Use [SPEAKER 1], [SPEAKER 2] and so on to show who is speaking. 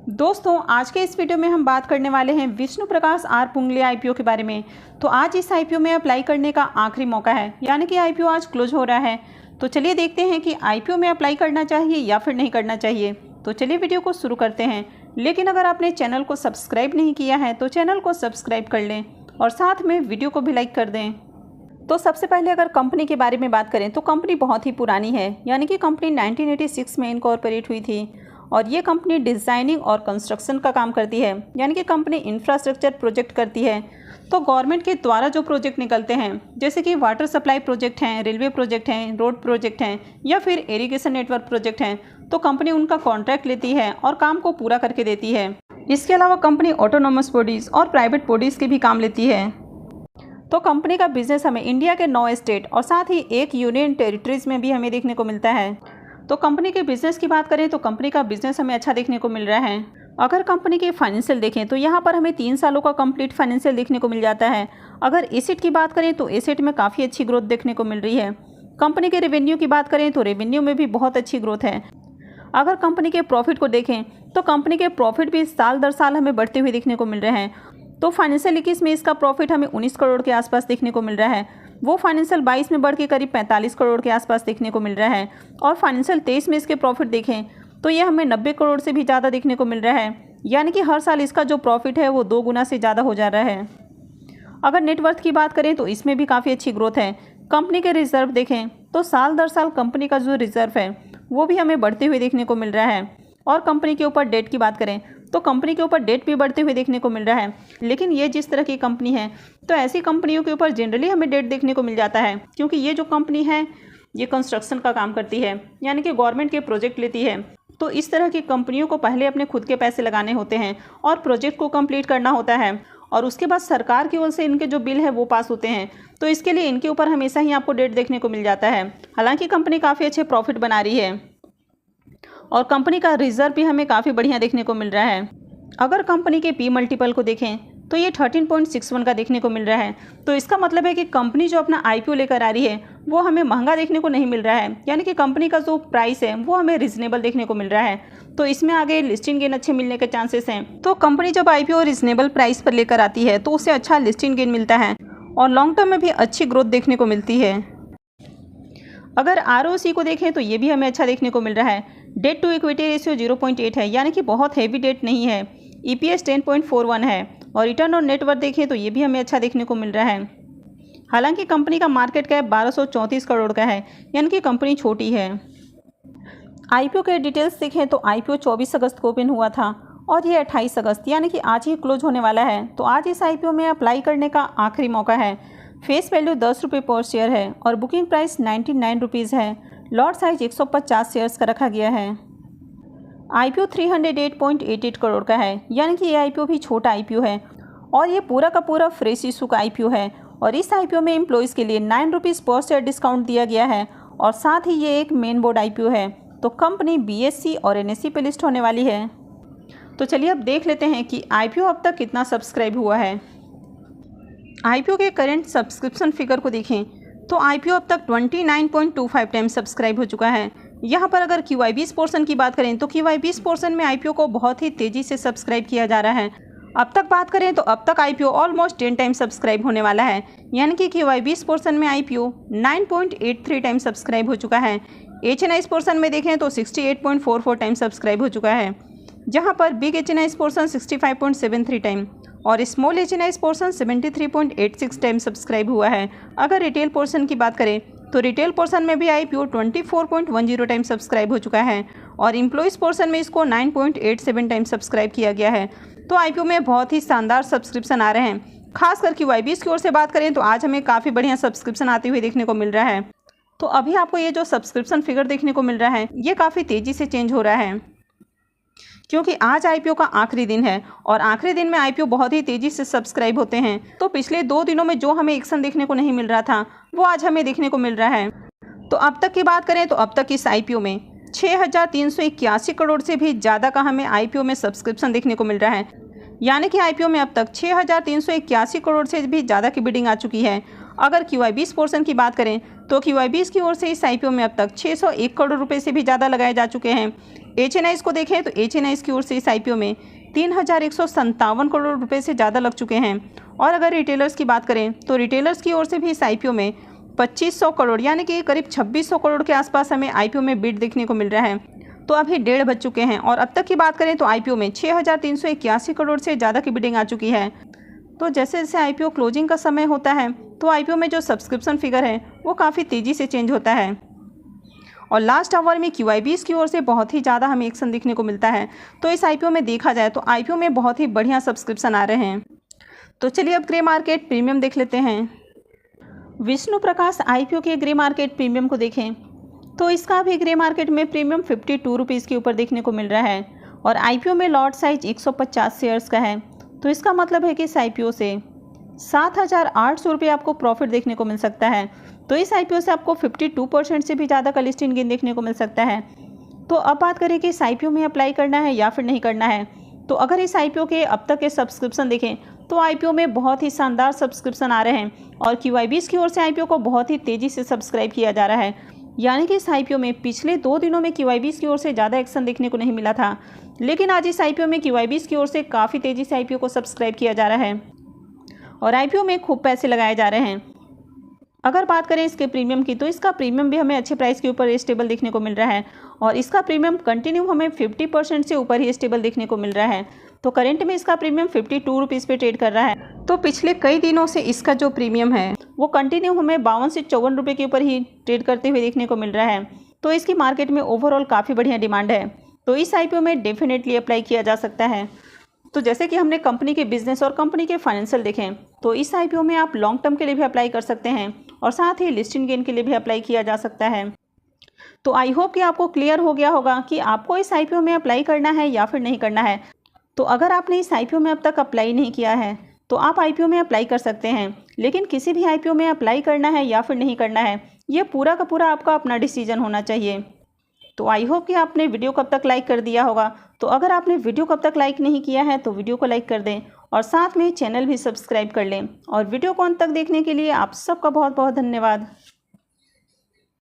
[SPEAKER 1] दोस्तों आज के इस वीडियो में हम बात करने वाले हैं विष्णु प्रकाश आर पुंगले आईपीओ के बारे में। तो आज इस आईपीओ में अप्लाई करने का आखिरी मौका है, यानी कि आईपीओ आज क्लोज हो रहा है। तो चलिए देखते हैं कि आईपीओ में अप्लाई करना चाहिए या फिर नहीं करना चाहिए। तो चलिए वीडियो को शुरू करते हैं। लेकिन अगर आपने चैनल को सब्सक्राइब नहीं किया है तो चैनल को सब्सक्राइब कर लें और साथ में वीडियो को भी लाइक कर दें। तो सबसे पहले अगर कंपनी के बारे में बात करें तो कंपनी बहुत ही पुरानी है, यानी कि कंपनी 1986 में इनकॉर्पोरेट हुई थी और ये कंपनी डिज़ाइनिंग और कंस्ट्रक्शन का काम करती है, यानी कि कंपनी इंफ्रास्ट्रक्चर प्रोजेक्ट करती है। तो गवर्नमेंट के द्वारा जो प्रोजेक्ट निकलते हैं, जैसे कि वाटर सप्लाई प्रोजेक्ट हैं, रेलवे प्रोजेक्ट हैं, रोड प्रोजेक्ट हैं या फिर इरिगेशन नेटवर्क प्रोजेक्ट हैं, तो कंपनी उनका कॉन्ट्रैक्ट लेती है और काम को पूरा करके देती है। इसके अलावा कंपनी ऑटोनोमस बॉडीज़ और प्राइवेट बॉडीज़ के भी काम लेती है। तो कंपनी का बिजनेस हमें इंडिया के 9 स्टेट और साथ ही एक यूनियन टेरिटरीज़ में भी हमें देखने को मिलता है। तो कंपनी के बिज़नेस की बात करें तो कंपनी का बिज़नेस हमें अच्छा देखने को मिल रहा है। अगर कंपनी के फाइनेंशियल देखें तो यहाँ पर हमें 3 सालों का कंप्लीट फाइनेंशियल देखने को मिल जाता है। अगर एसेट की बात करें तो एसेट में काफ़ी अच्छी ग्रोथ देखने को मिल रही है। कंपनी के रेवेन्यू की बात करें तो रेवेन्यू में भी बहुत अच्छी ग्रोथ है। अगर कंपनी के प्रॉफिट को देखें तो कंपनी के प्रॉफिट भी साल दर साल हमें बढ़ते हुए देखने को मिल रहे हैं। तो फाइनेंशियल 21 में इसका प्रॉफिट हमें 19 करोड़ के आसपास देखने को मिल रहा है। वो फाइनेंशियल 22 में बढ़ के करीब 45 करोड़ के आसपास देखने को मिल रहा है। और फाइनेंशियल 23 में इसके प्रॉफिट देखें तो ये हमें 90 करोड़ से भी ज़्यादा देखने को मिल रहा है, यानी कि हर साल इसका जो प्रॉफिट है वो 2 गुना से ज़्यादा हो जा रहा है। अगर नेटवर्थ की बात करें तो इसमें भी काफ़ी अच्छी ग्रोथ है। कंपनी के रिजर्व देखें तो साल दर साल कंपनी का जो रिजर्व है वो भी हमें बढ़ते हुए देखने को मिल रहा है। और कंपनी के ऊपर डेट की बात करें तो कंपनी के ऊपर डेट भी बढ़ते हुए देखने को मिल रहा है। लेकिन ये जिस तरह की कंपनी है तो ऐसी कंपनियों के ऊपर जनरली हमें डेट देखने को मिल जाता है, क्योंकि ये जो कंपनी है ये कंस्ट्रक्शन का काम करती है, यानी कि गवर्नमेंट के प्रोजेक्ट लेती है। तो इस तरह की कंपनियों को पहले अपने खुद के पैसे लगाने होते हैं और प्रोजेक्ट को कंप्लीट करना होता है और उसके बाद सरकार की ओर से इनके जो बिल है वो पास होते हैं। तो इसके लिए इनके ऊपर हमेशा ही आपको डेट देखने को मिल जाता है। हालांकि कंपनी काफ़ी अच्छे प्रॉफिट बना रही है और कंपनी का रिजर्व भी हमें काफ़ी बढ़िया देखने को मिल रहा है। अगर कंपनी के पी मल्टीपल को देखें तो ये 13.61 का देखने को मिल रहा है। तो इसका मतलब है कि कंपनी जो अपना आईपीओ लेकर आ रही है वो हमें महंगा देखने को नहीं मिल रहा है, यानी कि कंपनी का जो प्राइस है वो हमें रिजनेबल देखने को मिल रहा है। तो इसमें आगे लिस्टिंग गेन अच्छे मिलने के चांसेस हैं। तो कंपनी जब आईपीओ रिजनेबल प्राइस पर लेकर आती है तो उसे अच्छा लिस्टिंग गेन मिलता है और लॉन्ग टर्म में भी अच्छी ग्रोथ देखने को मिलती है। अगर आरओसी को देखें तो ये भी हमें अच्छा देखने को मिल रहा है। डेट टू इक्विटी रेशियो 0.8 है, यानी कि बहुत हैवी डेट नहीं है। ईपीएस 10.41 है और रिटर्न ऑन नेटवर्थ देखें तो ये भी हमें अच्छा देखने को मिल रहा है। हालांकि कंपनी का मार्केट कैप 1234 करोड़ का है, यानी कि कंपनी छोटी है। आईपीओ के डिटेल्स देखें तो आईपीओ 24 अगस्त को ओपन हुआ था और ये 28 अगस्त यानी कि आज ही क्लोज होने वाला है। तो आज इस आईपीओ में अप्लाई करने का आखिरी मौका है। फेस वैल्यू 10 रुपये पर शेयर है और बुकिंग प्राइस 99 रुपीज़ है। लॉट साइज 150 शेयर्स का रखा गया है। आईपीओ 308.88 करोड़ का है, यानी कि ये आईपीओ भी छोटा आईपीओ है और ये पूरा का पूरा फ्रेश इशू का आईपीओ है। और इस आईपीओ में एम्प्लॉयज़ के लिए 9 रुपीज़ पर शेयर डिस्काउंट दिया गया है और साथ ही ये एक मेन बोर्ड आईपीओ है। तो कंपनी बीएससी और एनएससी पे लिस्ट होने वाली है। तो चलिए अब देख लेते हैं कि आईपीओ अब तक कितना सब्सक्राइब हुआ है। आईपीओ के करंट सब्सक्रिप्शन फिगर को देखें तो आईपीओ अब तक 29.25 टाइम सब्सक्राइब हो चुका है। यहाँ पर अगर QIBs पोर्शन की बात करें तो QIBs पोर्शन में आईपीओ को बहुत ही तेज़ी से सब्सक्राइब किया जा रहा है। अब तक बात करें तो अब तक आईपीओ ऑलमोस्ट 10 टाइम सब्सक्राइब होने वाला है, यानी कि QIBs पोर्शन में आईपीओ 9.83 टाइम सब्सक्राइब हो चुका है। HNIs पोर्शन में देखें तो 68.44 टाइम सब्सक्राइब हो चुका है, जहाँ पर बिग HNIs पोर्शन 65.73 टाइम और small HNIs portion 73.86 time subscribe हुआ है। अगर रिटेल पोर्शन की बात करें तो रिटेल पोर्शन में भी आईपीओ 24.10 टाइम सब्सक्राइब हो चुका है और एम्प्लॉइज़ पोर्शन में इसको 9.87 टाइम सब्सक्राइब किया गया है। तो आईपीओ में बहुत ही शानदार सब्सक्रिप्शन आ रहे हैं। खासकर QIBs की ओर से बात करें तो आज हमें काफ़ी बढ़िया सब्सक्रिप्शन आते हुए देखने को मिल रहा है। तो अभी आपको ये जो सब्सक्रिप्शन फिगर देखने को मिल रहा है ये काफ़ी तेज़ी से चेंज हो रहा है, क्योंकि आज आईपीओ का आखिरी दिन है और आखिरी दिन में आईपीओ बहुत ही तेज़ी से सब्सक्राइब होते हैं। तो पिछले 2 दिनों में जो हमें एक्शन देखने को नहीं मिल रहा था वो आज हमें देखने को मिल रहा है। तो अब तक की बात करें तो अब तक इस आईपीओ में 6,381 करोड़ से भी ज़्यादा का हमें आईपीओ में सब्सक्रिप्शन देखने को मिल रहा है, यानी कि आईपीओ में अब तक 6,381 करोड़ से भी ज़्यादा की बिडिंग आ चुकी है। अगर QIBs पोर्शन की बात करें तो QIBs की ओर से इस आईपीओ में अब तक 601 करोड़ रुपए से भी ज़्यादा लगाए जा चुके हैं। HNIs को देखें तो HNIs की ओर से इस IPO में 3,157 करोड़ रुपए से ज़्यादा लग चुके हैं। और अगर रिटेलर्स की बात करें तो रिटेलर्स की ओर से भी इस IPO में 2500 करोड़ यानी कि करीब 2600 करोड़ के आसपास हमें IPO में बिड देखने को मिल रहा है। तो अभी 1:30 बज चुके हैं और अब तक की बात करें तो IPO में 6,381 करोड़ से ज़्यादा की बिडिंग आ चुकी है। तो जैसे जैसे IPO क्लोजिंग का समय होता है तो IPO में जो सब्सक्रिप्शन फिगर है वो काफ़ी तेज़ी से चेंज होता है और लास्ट आवर में QIBs की ओर से बहुत ही ज़्यादा हमें एक्शन देखने को मिलता है। तो इस IPO में देखा जाए तो IPO में बहुत ही बढ़िया सब्सक्रिप्शन आ रहे हैं। तो चलिए अब ग्रे मार्केट प्रीमियम देख लेते हैं। विष्णु प्रकाश IPO के ग्रे मार्केट प्रीमियम को देखें तो इसका भी ग्रे मार्केट में प्रीमियम 52 रुपीज़ के ऊपर देखने को मिल रहा है और IPO में लॉट साइज 150 शेयर्स का है। तो इसका मतलब है कि इस IPO से 7,800 रुपये आपको प्रॉफिट देखने को मिल सकता है। तो इस IPO से आपको 52% से भी ज़्यादा का लिस्टिंग गेन देखने को मिल सकता है। तो अब बात करें कि इस IPO में अप्लाई करना है या फिर नहीं करना है। तो अगर इस IPO के अब तक के सब्सक्रिप्शन देखें तो IPO में बहुत ही शानदार सब्सक्रिप्शन आ रहे हैं और QIBs की ओर से IPO को बहुत ही तेज़ी से सब्सक्राइब किया जा रहा है। यानी कि इस IPO में पिछले 2 दिनों में QIBs की ओर से ज़्यादा एक्शन देखने को नहीं मिला था, लेकिन आज इस IPO में QIBs की ओर से काफ़ी तेज़ी से IPO को सब्सक्राइब किया जा रहा है और IPO में खूब पैसे लगाए जा रहे हैं। अगर बात करें इसके प्रीमियम की तो इसका प्रीमियम भी हमें अच्छे प्राइस के ऊपर स्टेबल देखने को मिल रहा है और इसका प्रीमियम कंटिन्यू हमें 50% से ऊपर ही स्टेबल देखने को मिल रहा है। तो करंट में इसका प्रीमियम 52 रुपीज़ पे ट्रेड कर रहा है। तो पिछले कई दिनों से इसका जो प्रीमियम है वो कंटिन्यू हमें 52 से 54 रुपये के ऊपर ही ट्रेड करते हुए देखने को मिल रहा है। तो इसकी मार्केट में ओवरऑल काफ़ी बढ़िया डिमांड है। तो इस IPO में डेफिनेटली अप्लाई किया जा सकता है। तो जैसे कि हमने कंपनी के बिजनेस और कंपनी के फाइनेंशियल देखें तो इस IPO में आप लॉन्ग टर्म के लिए भी अप्लाई कर सकते हैं और साथ ही लिस्टिंग गेन के लिए भी अप्लाई किया जा सकता है। तो आई होप कि आपको क्लियर हो गया होगा कि आपको इस IPO में अप्लाई करना है या फिर नहीं करना है। तो अगर आपने इस IPO में अब तक अप्लाई नहीं किया है तो आप IPO में अप्लाई कर सकते हैं, लेकिन किसी भी IPO में अप्लाई करना है या फिर नहीं करना है ये पूरा का पूरा आपका अपना डिसीजन होना चाहिए। तो आई होप कि आपने वीडियो को अब तक लाइक कर दिया होगा। तो अगर आपने वीडियो को अब तक लाइक नहीं किया है तो वीडियो को लाइक कर दें और साथ में चैनल भी सब्सक्राइब कर लें। और वीडियो को अंत तक देखने के लिए आप सबका बहुत बहुत धन्यवाद।